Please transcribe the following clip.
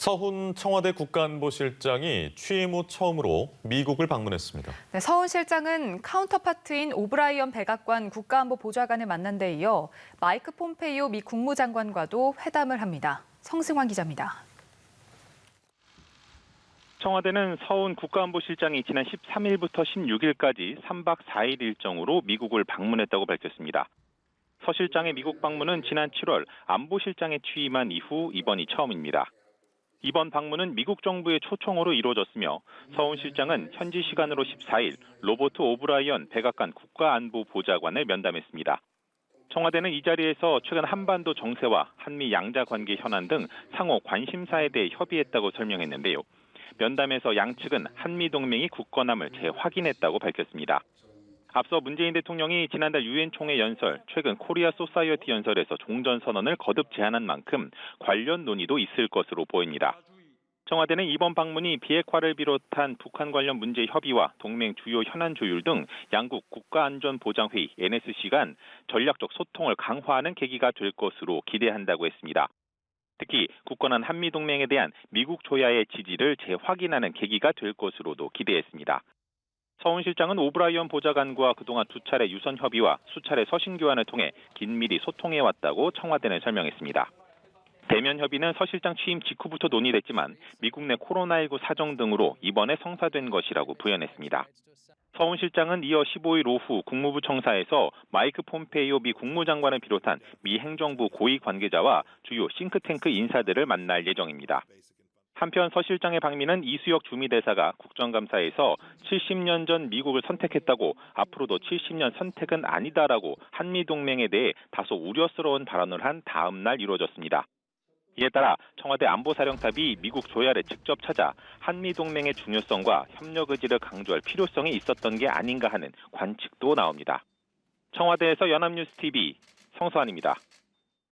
서훈 청와대 국가안보실장이 취임 후 처음으로 미국을 방문했습니다. 네, 서훈 실장은 카운터파트인 오브라이언 백악관 국가안보보좌관을 만난 데 이어 마이크 폼페이오 미 국무장관과도 회담을 합니다. 성승환 기자입니다. 청와대는 서훈 국가안보실장이 지난 13일부터 16일까지 3박 4일 일정으로 미국을 방문했다고 밝혔습니다. 서 실장의 미국 방문은 지난 7월 안보실장에 취임한 이후 이번이 처음입니다. 이번 방문은 미국 정부의 초청으로 이루어졌으며 서훈 실장은 현지 시간으로 14일 로버트 오브라이언 백악관 국가안보보좌관을 면담했습니다. 청와대는 이 자리에서 최근 한반도 정세와 한미 양자 관계 현안 등 상호 관심사에 대해 협의했다고 설명했는데요. 면담에서 양측은 한미 동맹이 굳건함을 재확인했다고 밝혔습니다. 앞서 문재인 대통령이 지난달 유엔 총회 연설, 최근 코리아 소사이어티 연설에서 종전선언을 거듭 제안한 만큼 관련 논의도 있을 것으로 보입니다. 청와대는 이번 방문이 비핵화를 비롯한 북한 관련 문제 협의와 동맹 주요 현안 조율 등 양국 국가안전보장회의 NSC 간 전략적 소통을 강화하는 계기가 될 것으로 기대한다고 했습니다. 특히 굳건한 한미동맹에 대한 미국 조야의 지지를 재확인하는 계기가 될 것으로도 기대했습니다. 서훈 실장은 오브라이언 보좌관과 그동안 2차례 유선 협의와 수차례 서신 교환을 통해 긴밀히 소통해왔다고 청와대는 설명했습니다. 대면 협의는 서 실장 취임 직후부터 논의됐지만 미국 내 코로나19 사정 등으로 이번에 성사된 것이라고 부연했습니다. 서훈 실장은 이어 15일 오후 국무부 청사에서 마이크 폼페이오 미 국무장관을 비롯한 미 행정부 고위 관계자와 주요 싱크탱크 인사들을 만날 예정입니다. 한편 서 실장의 방미는 이수혁 주미대사가 국정감사에서 70년 전 미국을 선택했다고 앞으로도 70년 선택은 아니다라고 한미동맹에 대해 다소 우려스러운 발언을 한 다음 날 이루어졌습니다. 이에 따라 청와대 안보사령탑이 미국 조야를 직접 찾아 한미동맹의 중요성과 협력 의지를 강조할 필요성이 있었던 게 아닌가 하는 관측도 나옵니다. 청와대에서 연합뉴스TV 성수환입니다.